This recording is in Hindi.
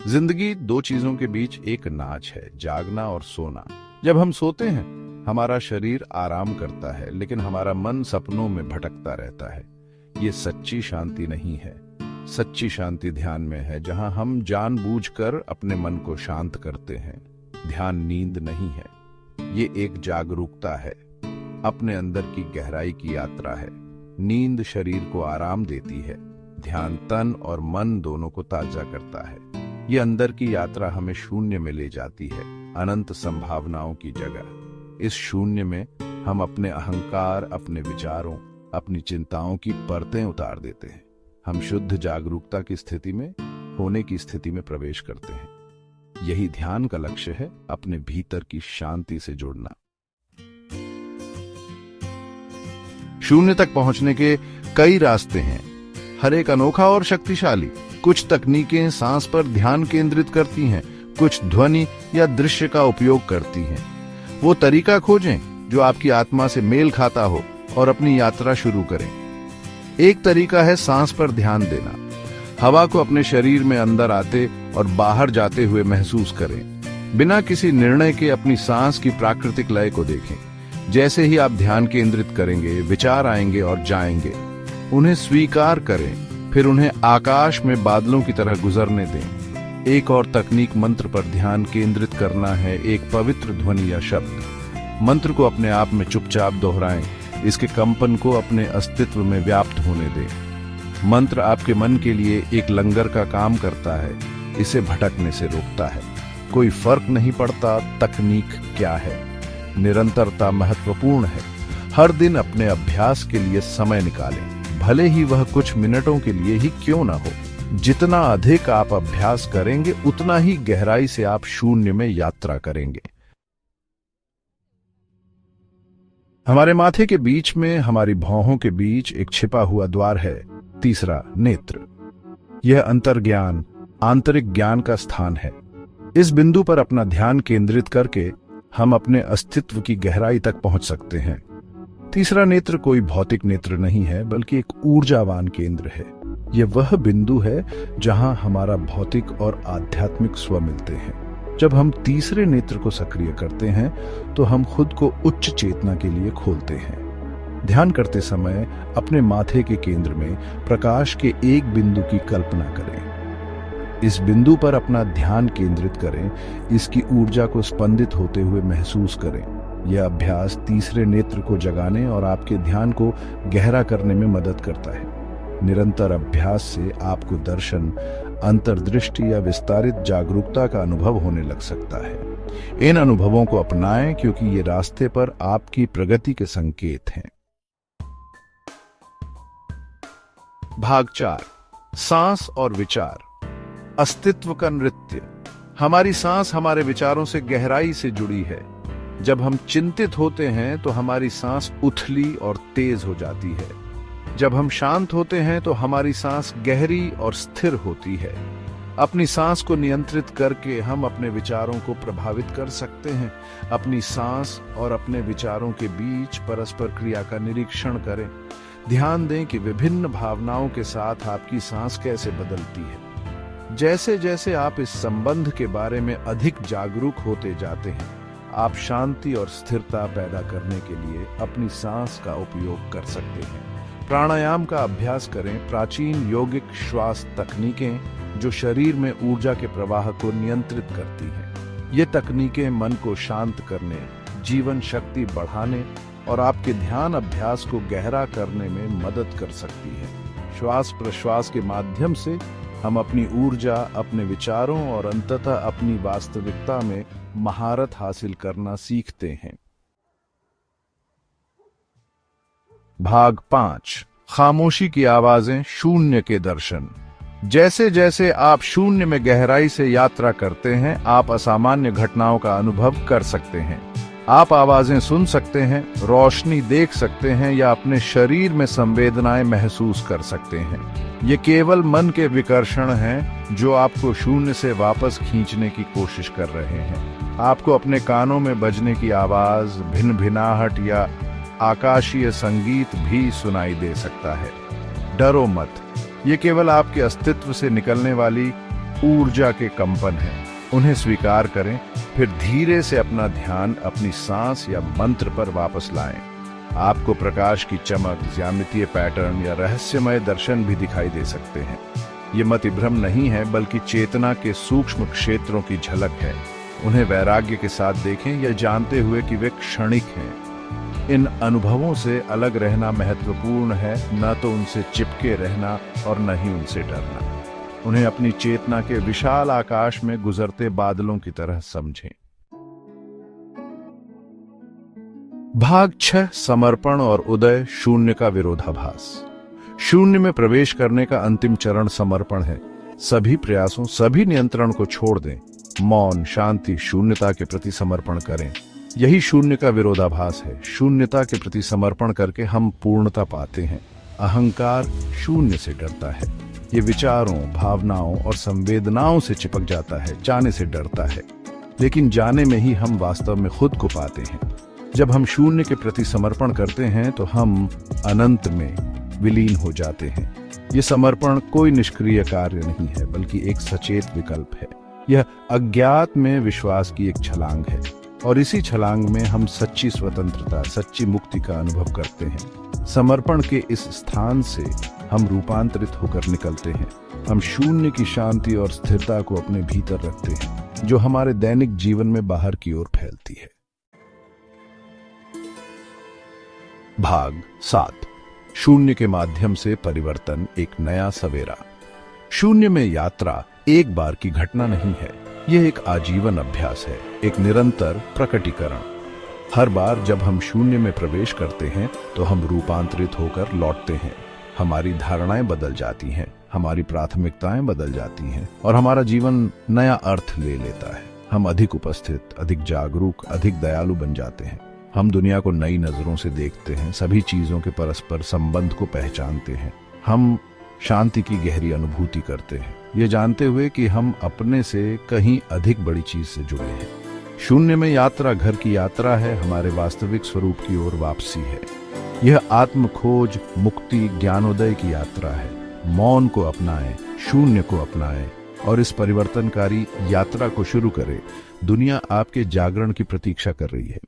जिंदगी दो चीजों के बीच एक नाच है, जागना और सोना। जब हम सोते हैं हमारा शरीर आराम करता है, लेकिन हमारा मन सपनों में भटकता रहता है। ये सच्ची शांति नहीं है। सच्ची शांति ध्यान में है, जहां हम जानबूझकर अपने मन को शांत करते हैं। ध्यान नींद नहीं है, ये एक जागरूकता है, अपने अंदर की गहराई की यात्रा है। नींद शरीर को आराम देती है, ध्यान तन और मन दोनों को ताजा करता है। ये अंदर की यात्रा हमें शून्य में ले जाती है, अनंत संभावनाओं की जगह। इस शून्य में हम अपने अहंकार, अपने विचारों, अपनी चिंताओं की परतें उतार देते हैं। हम शुद्ध जागरूकता की स्थिति में, होने की स्थिति में प्रवेश करते हैं। यही ध्यान का लक्ष्य है, अपने भीतर की शांति से जुड़ना। शून्य तक पहुंचने के कई रास्ते हैं, हर एक अनोखा और शक्तिशाली। कुछ तकनीकें सांस पर ध्यान केंद्रित करती हैं, कुछ ध्वनि या दृश्य का उपयोग करती हैं। वो तरीका खोजें जो आपकी आत्मा से मेल खाता हो और अपनी यात्रा शुरू करें। एक तरीका है सांस पर ध्यान देना। हवा को अपने शरीर में अंदर आते और बाहर जाते हुए महसूस करें। बिना किसी निर्णय के अपनी सांस की प्राकृतिक लय को देखें। जैसे ही आप ध्यान केंद्रित करेंगे, विचार आएंगे और जाएंगे। उन्हें स्वीकार करें, फिर उन्हें आकाश में बादलों की तरह गुजरने दें। एक और तकनीक मंत्र पर ध्यान केंद्रित करना है, एक पवित्र ध्वनि या शब्द। मंत्र को अपने आप में चुपचाप दोहराएं, इसके कंपन को अपने अस्तित्व में व्याप्त होने दें। मंत्र आपके मन के लिए एक लंगर का काम करता है, इसे भटकने से रोकता है। कोई फर्क नहीं पड़ता तकनीक क्या है, निरंतरता महत्वपूर्ण है। हर दिन अपने अभ्यास के लिए समय निकालें, भले ही वह कुछ मिनटों के लिए ही क्यों ना हो। जितना अधिक आप अभ्यास करेंगे, उतना ही गहराई से आप शून्य में यात्रा करेंगे। हमारे माथे के बीच में, हमारी भौहों के बीच एक छिपा हुआ द्वार है, तीसरा नेत्र। यह अंतर्ज्ञान, आंतरिक ज्ञान का स्थान है। इस बिंदु पर अपना ध्यान केंद्रित करके हम अपने अस्तित्व की गहराई तक पहुंच सकते हैं। तीसरा नेत्र कोई भौतिक नेत्र नहीं है, बल्कि एक ऊर्जावान केंद्र है। यह वह बिंदु है जहां हमारा भौतिक और आध्यात्मिक स्व मिलते हैं। जब हम तीसरे नेत्र को सक्रिय करते हैं तो हम खुद को उच्च चेतना के लिए खोलते हैं। ध्यान करते समय अपने माथे के केंद्र में प्रकाश के एक बिंदु की कल्पना करें। इस बिंदु पर अपना ध्यान केंद्रित करें, इसकी ऊर्जा को स्पंदित होते हुए महसूस करें। यह अभ्यास तीसरे नेत्र को जगाने और आपके ध्यान को गहरा करने में मदद करता है। निरंतर अभ्यास से आपको दर्शन, अंतर्दृष्टि या विस्तारित जागरूकता का अनुभव होने लग सकता है। इन अनुभवों को अपनाएं, क्योंकि ये रास्ते पर आपकी प्रगति के संकेत हैं। भाग 4, सांस और विचार। अस्तित्व का नृत्य। हमारी सांस हमारे विचारों से गहराई से जुड़ी है। जब हम चिंतित होते हैं तो हमारी सांस उथली और तेज हो जाती है। जब हम शांत होते हैं तो हमारी सांस गहरी और स्थिर होती है। अपनी सांस को नियंत्रित करके हम अपने विचारों को प्रभावित कर सकते हैं। अपनी सांस और अपने विचारों के बीच परस्पर क्रिया का निरीक्षण करें। ध्यान दें कि विभिन्न भावनाओं के साथ आपकी सांस कैसे बदलती है। जैसे जैसे आप इस संबंध के बारे में अधिक जागरूक होते जाते हैं, आप शांति और स्थिरता पैदा करने के लिए अपनी सांस का उपयोग कर सकते हैं। प्राणायाम का अभ्यास करें। प्राचीन यौगिक श्वास तकनीकें जो शरीर में ऊर्जा के प्रवाह को नियंत्रित करती हैं। ये तकनीकें मन को शांत करने, जीवन शक्ति बढ़ाने और आपके ध्यान अभ्यास को गहरा करने में मदद कर सकती है। श्वास प्रश्वास के माध्यम से हम अपनी ऊर्जा, अपने विचारों और अंततः अपनी वास्तविकता में महारत हासिल करना सीखते हैं। भाग 5, खामोशी की आवाजें, शून्य के दर्शन। जैसे जैसे आप शून्य में गहराई से यात्रा करते हैं, आप असामान्य घटनाओं का अनुभव कर सकते हैं। आप आवाजें सुन सकते हैं, रोशनी देख सकते हैं या अपने शरीर में संवेदनाएं महसूस कर सकते हैं। ये केवल मन के विकर्षण हैं जो आपको शून्य से वापस खींचने की कोशिश कर रहे हैं। आपको अपने कानों में बजने की आवाज, भिनभिनाहट या आकाशीय संगीत भी सुनाई दे सकता है। डरो मत, ये केवल आपके अस्तित्व से निकलने वाली ऊर्जा के कंपन हैं। उन्हें स्वीकार करें, फिर धीरे से अपना ध्यान अपनी सांस या मंत्र पर वापस लाएं। आपको प्रकाश की चमक, ज्यामितीय पैटर्न या रहस्यमय दर्शन भी दिखाई दे सकते हैं। ये मतिभ्रम नहीं है, बल्कि चेतना के सूक्ष्म क्षेत्रों की झलक है। उन्हें वैराग्य के साथ देखें, यह जानते हुए कि वे क्षणिक हैं। इन अनुभवों से अलग रहना महत्वपूर्ण है, न तो उनसे चिपके रहना और न ही उनसे डरना। उन्हें अपनी चेतना के विशाल आकाश में गुजरते बादलों की तरह समझें। भाग 6, समर्पण और उदय, शून्य का विरोधाभास। शून्य में प्रवेश करने का अंतिम चरण समर्पण है। सभी प्रयासों, सभी नियंत्रण को छोड़ दें। मौन, शांति, शून्यता के प्रति समर्पण करें। यही शून्य का विरोधाभास है। शून्यता के प्रति समर्पण करके हम पूर्णता पाते हैं। अहंकार शून्य से डरता है। ये विचारों, भावनाओं और संवेदनाओं से चिपक जाता है, जाने से डरता है। लेकिन जाने में ही हम वास्तव में खुद को पाते हैं। जब हम शून्य के प्रति समर्पण करते हैं तो हम अनंत में विलीन हो जाते हैं। ये समर्पण कोई निष्क्रिय कार्य नहीं है, बल्कि एक सचेत विकल्प है। यह अज्ञात में विश्वास की एक छलांग है, और इसी छलांग में हम सच्ची स्वतंत्रता, सच्ची मुक्ति का अनुभव करते हैं। समर्पण के इस स्थान से हम रूपांतरित होकर निकलते हैं। हम शून्य की शांति और स्थिरता को अपने भीतर रखते हैं, जो हमारे दैनिक जीवन में बाहर की ओर फैलती है। भाग 7, शून्य के माध्यम से परिवर्तन, एक नया सवेरा। शून्य में यात्रा एक बार की घटना नहीं है। यह एक आजीवन अभ्यास है, एक निरंतर प्रकटीकरण। हर बार जब हम शून्य में प्रवेश करते हैं तो हम रूपांतरित होकर लौटते हैं। हमारी धारणाएं बदल जाती हैं, हमारी प्राथमिकताएं बदल जाती हैं, और हमारा जीवन नया अर्थ ले लेता है। हम अधिक उपस्थित, अधिक जागरूक, अधिक दयालु बन जाते हैं। हम दुनिया को नई नजरों से देखते हैं, सभी चीजों के परस्पर संबंध को पहचानते हैं। हम शांति की गहरी अनुभूति करते हैं, ये जानते हुए कि हम अपने से कहीं अधिक बड़ी चीज से जुड़े हैं। शून्य में यात्रा घर की यात्रा है, हमारे वास्तविक स्वरूप की ओर वापसी है। यह आत्म खोज, मुक्ति, ज्ञानोदय की यात्रा है। मौन को अपनाएं, शून्य को अपनाएं और इस परिवर्तनकारी यात्रा को शुरू करें। दुनिया आपके जागरण की प्रतीक्षा कर रही है।